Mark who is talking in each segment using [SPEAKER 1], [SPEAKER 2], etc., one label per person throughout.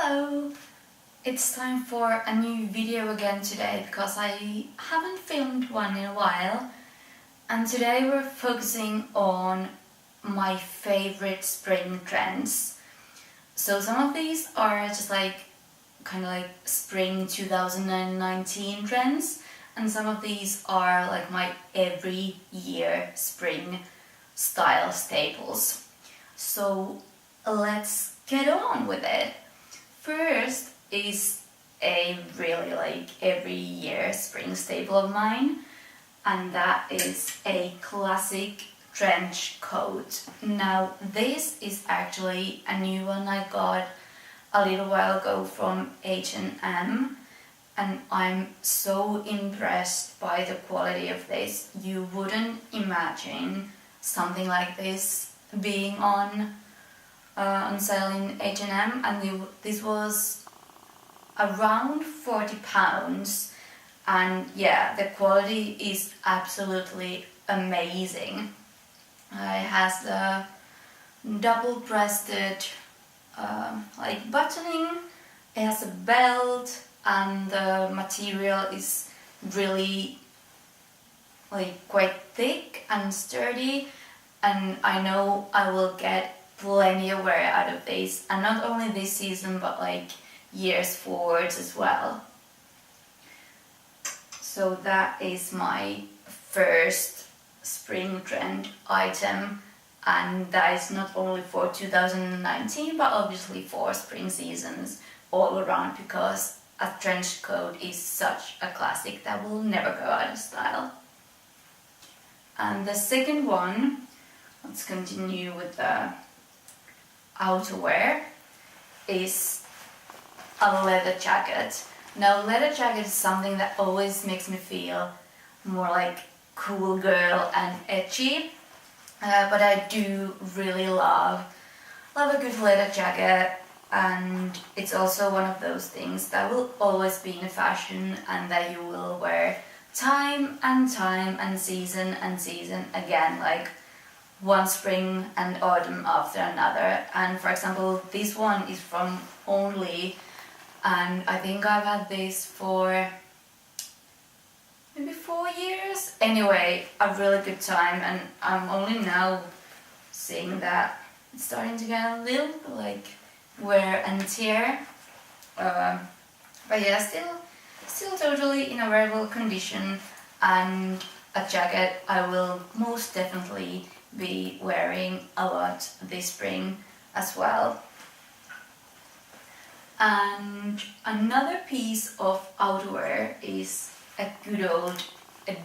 [SPEAKER 1] Hello! It's time for a new video again today because I haven't filmed one in a while, and today we're focusing on my favorite spring trends. So some of these are just kind of like spring 2019 trends, and some of these are like my every year spring style staples. So let's get on with it. First is a really every year spring staple of mine, and that is a classic trench coat. Now this is actually a new one I got a little while ago from H&M, and I'm so impressed by the quality of this. You wouldn't imagine something like this being on sale in H&M, and this was around £40, and yeah, the quality is absolutely amazing. It has the double-breasted buttoning, it has a belt, and the material is really quite thick and sturdy, and I know I will get plenty of wear out of this, and not only this season but years forwards as well. So that is my first spring trend item, and that is not only for 2019 but obviously for spring seasons all around, because a trench coat is such a classic that will never go out of style. And the second one, let's continue with the outerwear, is a leather jacket. Now leather jacket is something that always makes me feel more like cool girl and edgy, but I do really love a good leather jacket, and it's also one of those things that will always be in fashion and that you will wear time and season again, one spring and autumn after another. And for example, this one is from Only, and I think I've had this for maybe 4 years. Anyway, a really good time, and I'm only now seeing that it's starting to get a little wear and tear. But yeah, still totally in a wearable condition, and a jacket I will most definitely be wearing a lot this spring as well. And another piece of outerwear is a good old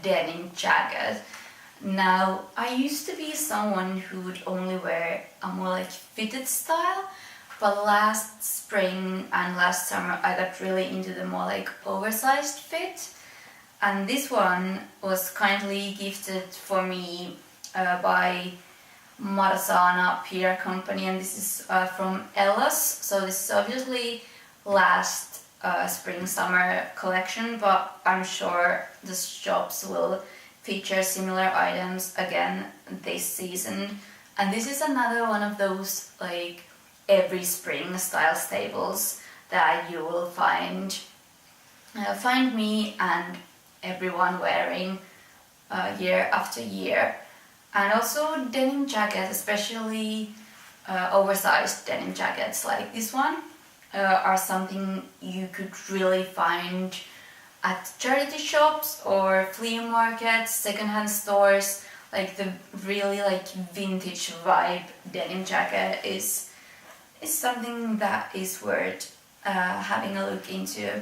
[SPEAKER 1] denim jacket. Now, I used to be someone who would only wear a more fitted style, but last spring and last summer I got really into the more oversized fit, and this one was kindly gifted for me by Marasana PR company, and this is from Ella's. So this is obviously last spring summer collection, but I'm sure the shops will feature similar items again this season. And this is another one of those every spring style staples that you will find me and everyone wearing year after year. And also denim jackets, especially oversized denim jackets like this one, are something you could really find at charity shops or flea markets, secondhand stores. The really vintage vibe denim jacket is something that is worth having a look into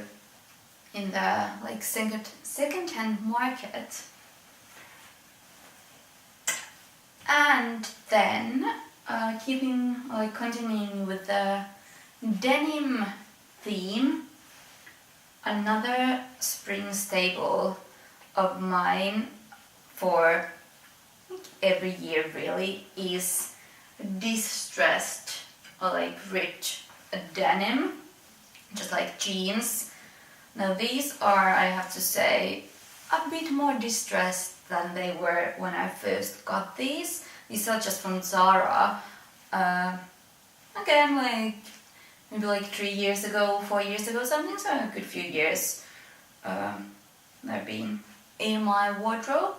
[SPEAKER 1] in the second-hand market. And then continuing with the denim theme, another spring staple of mine for every year really is distressed or ripped denim, just like jeans. Now these are, I have to say, a bit more distressed than they were when I first got these. These are just from Zara. Again, maybe like 3 years ago, 4 years ago, something. So a good few years they've been in my wardrobe.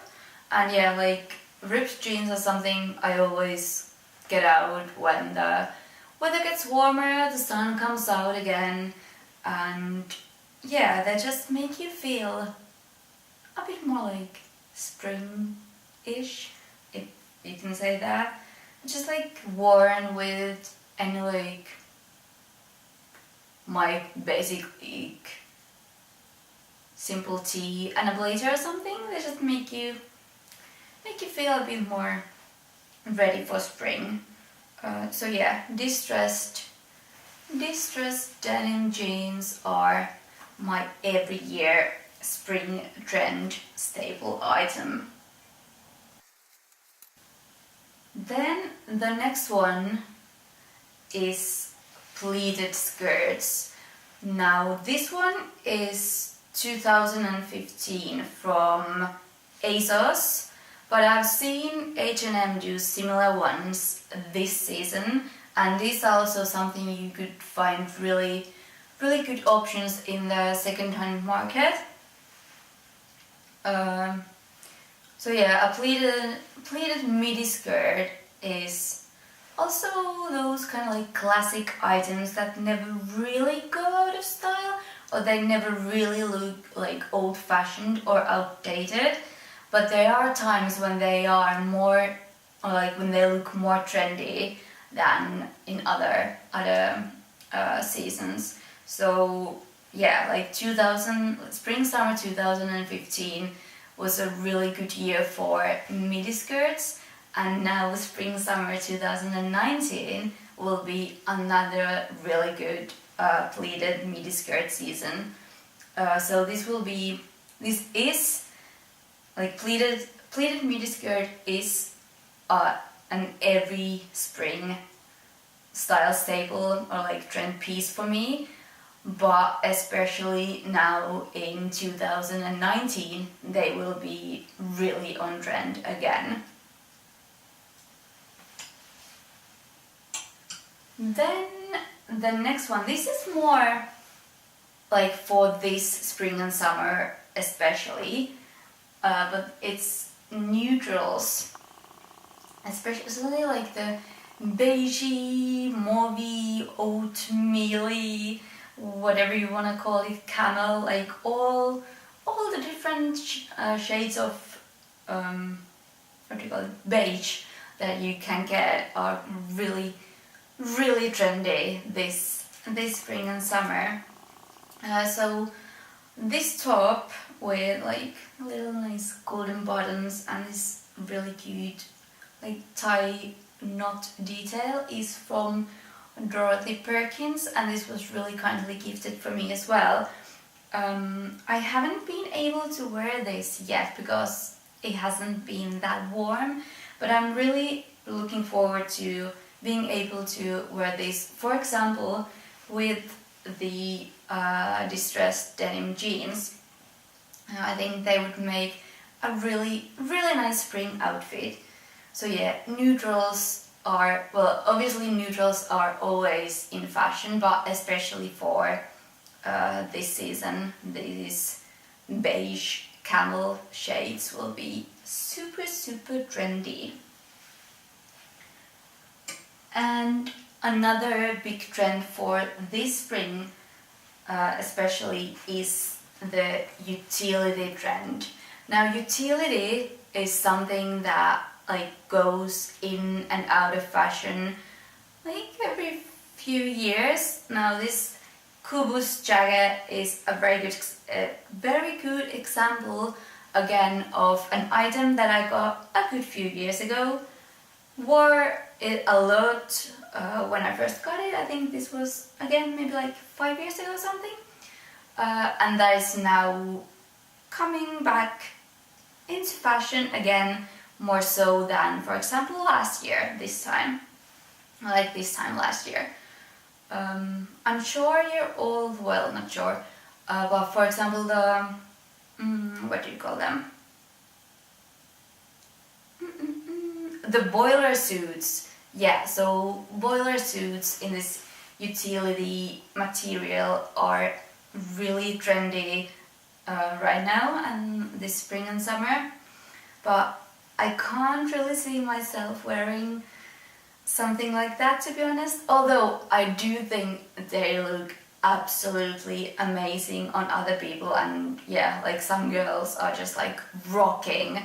[SPEAKER 1] And yeah, like ripped jeans are something I always get out when the weather gets warmer, the sun comes out again, and yeah, they just make you feel a bit more like spring-ish, if you can say that. Just like worn with any like my basic like simple tee and a blazer or something. They just make you feel a bit more ready for spring. So yeah, distressed denim jeans are my every year spring trend staple item. Then the next one is pleated skirts. Now this one is 2015 from ASOS, but I've seen H&M do similar ones this season, and these are also something you could find really good options in the second-hand market. So yeah, a pleated midi skirt is also those kind of like classic items that never really go out of style, or they never really look like old-fashioned or outdated, but there are times when they are more, or like when they look more trendy than in other seasons. So yeah, like spring summer 2015 was a really good year for midi skirts, and now spring summer 2019 will be another really good pleated midi skirt season. So this is like pleated midi skirt is an every spring style staple or like trend piece for me, but especially now in 2019 they will be really on trend again. Then the next one, this is more like for this spring and summer especially, but it's neutrals, especially like the beigey, mauvey, oatmeal-y, whatever you want to call it, camel, like all the different shades of what do you call it, beige that you can get are really trendy this spring and summer. So this top with like little nice golden buttons and this really cute like tie knot detail is from Dorothy Perkins, and this was really kindly gifted for me as well. I haven't been able to wear this yet because it hasn't been that warm, but I'm really looking forward to being able to wear this, for example, with the distressed denim jeans. I think they would make a really nice spring outfit. So yeah, neutrals are, well, obviously neutrals are always in fashion, but especially for this season, these beige camel shades will be super trendy. And another big trend for this spring especially is the utility trend. Now utility is something that like goes in and out of fashion like every few years. Now this Kubus jacket is a very good example again of an item that I got a good few years ago. Wore it a lot when I first got it. I think this was again maybe like 5 years ago or something, and that is now coming back into fashion again, more so than, for example, last year this time last year. I'm sure you're all, well, not sure, but for example the what do you call them, the boiler suits. Yeah, so boiler suits in this utility material are really trendy right now and this spring and summer, but I can't really see myself wearing something like that, to be honest, although I do think they look absolutely amazing on other people, and yeah, like some girls are just like rocking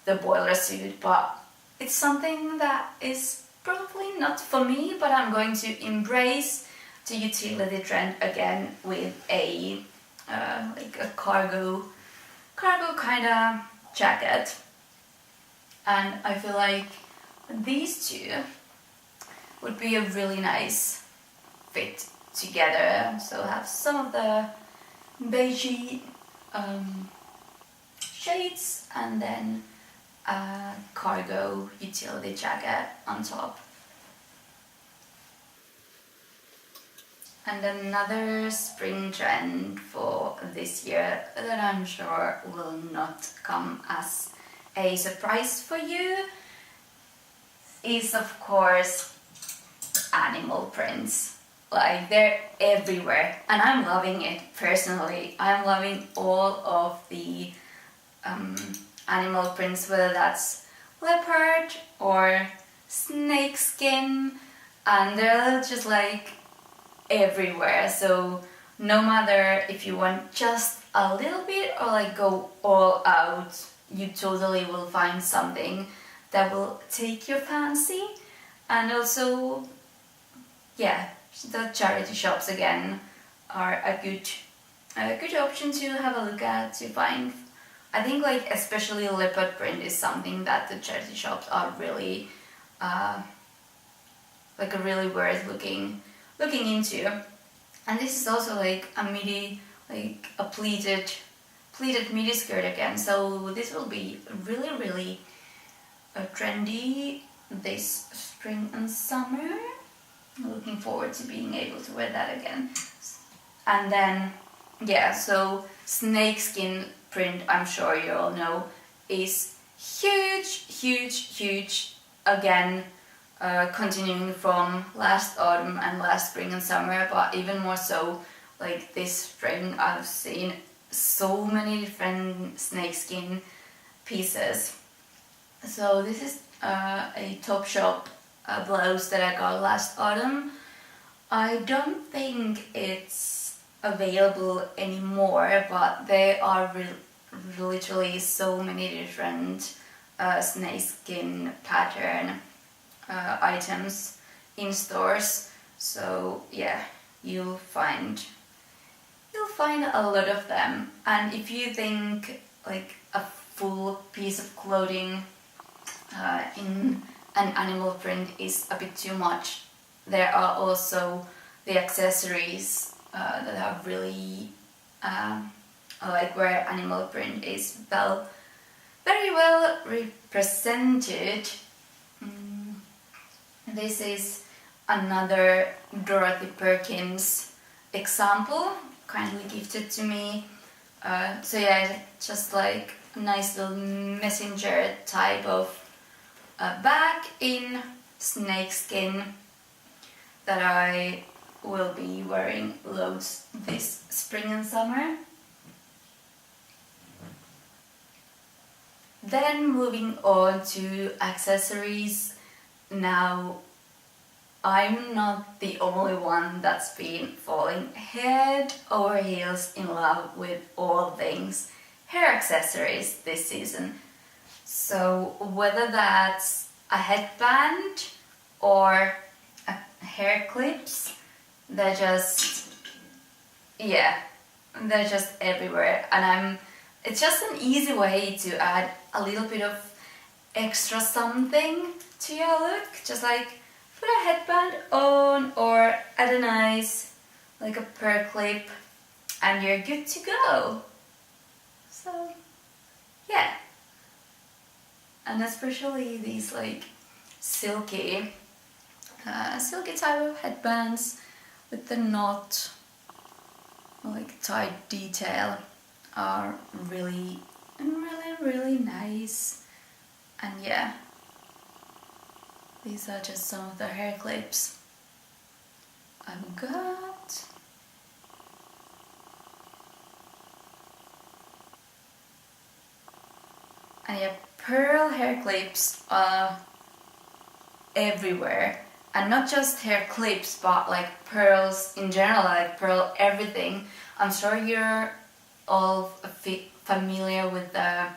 [SPEAKER 1] the boiler suit, but it's something that is probably not for me, but I'm going to embrace the utility trend again with a like a cargo kind of jacket. And I feel like these two would be a really nice fit together. So have some of the beigey shades and then a cargo utility jacket on top. And another spring trend for this year that I'm sure will not come as a surprise for you is, of course, animal prints. Like, they're everywhere and I'm loving it personally. I'm loving all of the animal prints, whether that's leopard or snake skin, and they're just like everywhere. So no matter if you want just a little bit or like go all out, you totally will find something that will take your fancy. And also, yeah, the charity shops again are a good option to have a look at, to find. I think like especially leopard print is something that the charity shops are really like a really worth looking into. And this is also like a midi, like a pleated midi skirt again, so this will be really trendy this spring and summer. I'm looking forward to being able to wear that again. And then yeah, so snakeskin print, I'm sure you all know, is huge again, continuing from last autumn and last spring and summer, but even more so like this spring I've seen so many different snakeskin pieces. So this is a Topshop blouse that I got last autumn. I don't think it's available anymore, but there are literally so many different snakeskin pattern items in stores. So yeah, you'll find a lot of them. And if you think like a full piece of clothing in an animal print is a bit too much, there are also the accessories that are really like where animal print is very well represented. This is another Dorothy Perkins example, kindly gifted to me. So yeah, just like a nice little messenger type of bag in snakeskin that I will be wearing loads this spring and summer. Then moving on to accessories. Now, I'm not the only one that's been falling head over heels in love with all things hair accessories this season. So whether that's a headband or hair clips, they're just everywhere, and it's just an easy way to add a little bit of extra something to your look. Just like put a headband on or add a nice like a pearl clip and you're good to go. So yeah, and especially these like silky type of headbands with the knot like tight detail are really nice. And yeah, these are just some of the hair clips. I've got. And yeah, pearl hair clips are everywhere. And not just hair clips, but like pearls in general, like pearl everything. I'm sure you're all familiar with the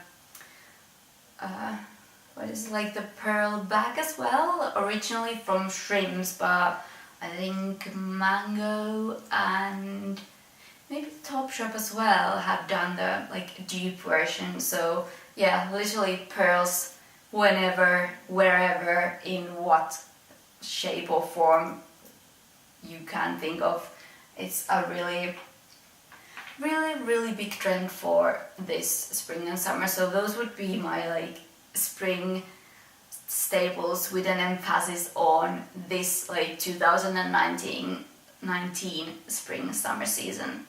[SPEAKER 1] what is it, like the pearl bag as well, originally from shrimps, but I think Mango and maybe Topshop as well have done the like dupe version. So yeah, literally pearls whenever, wherever, in what shape or form you can think of. It's a really big trend for this spring and summer. So those would be my like spring staples with an emphasis on this like 2019 spring summer season.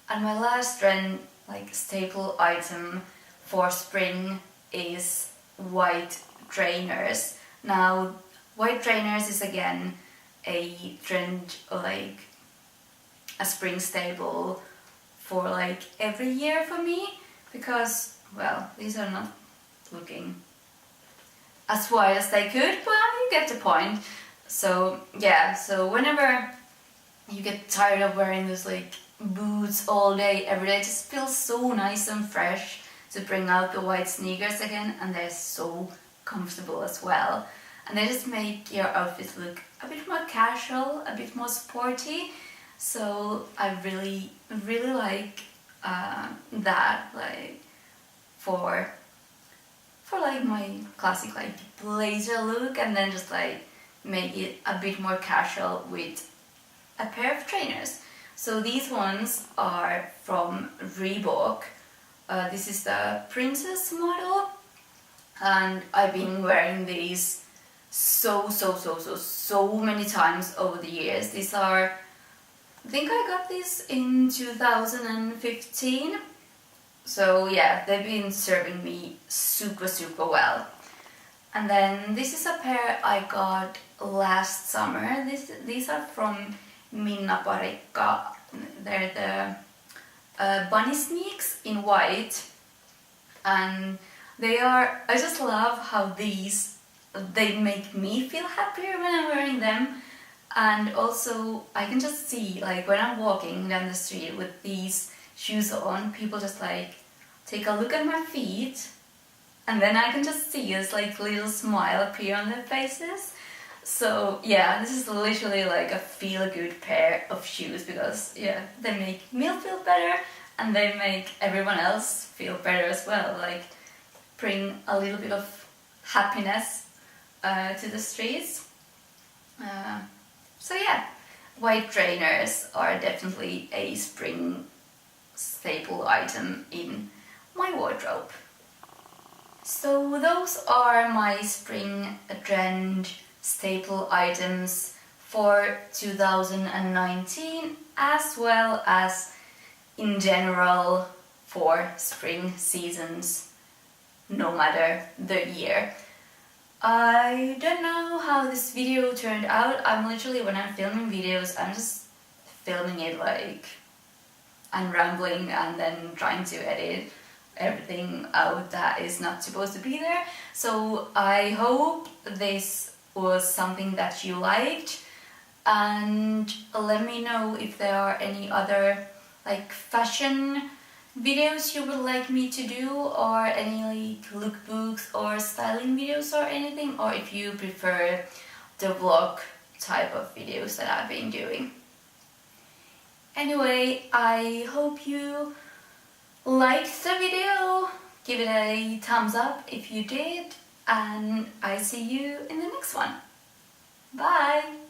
[SPEAKER 1] And my last trend like staple item for spring is white trainers. Now white trainers is again a trend, like a spring staple for like every year for me, because well, these are not looking as white as they could, but you get the point. So yeah, so whenever you get tired of wearing those like boots all day every day, it just feels so nice and fresh to bring out the white sneakers again, and they're so comfortable as well. And they just make your outfit look a bit more casual, a bit more sporty. So I really like that, like for like my classic like blazer look, and then just like make it a bit more casual with a pair of trainers. So these ones are from Reebok. This is the Princess model, and I've been wearing these so many times over the years. These are, I think I got these in 2015. So yeah, they've been serving me super well. And then this is a pair I got last summer. These are from Minna Parikka. They're the bunny sneaks in white, and they are, I just love how they make me feel happier when I'm wearing them. And also I can just see, like when I'm walking down the street with these shoes on, people just like take a look at my feet, and then I can just see this like little smile appear on their faces. So yeah, this is literally like a feel-good pair of shoes, because yeah, they make me feel better and they make everyone else feel better as well, like bring a little bit of happiness to the streets. So yeah, white trainers are definitely a spring staple item in my wardrobe. So those are my spring trend staple items for 2019, as well as in general for spring seasons, no matter the year. I don't know how this video turned out. I'm literally, when I'm filming videos, I'm just filming it like I'm rambling and then trying to edit everything out that is not supposed to be there. So I hope this was something that you liked, and let me know if there are any other like fashion videos you would like me to do, or any like lookbooks or styling videos or anything, or if you prefer the vlog type of videos that I've been doing. Anyway, I hope you liked the video. Give it a thumbs up if you did, and I see you in the next one. Bye!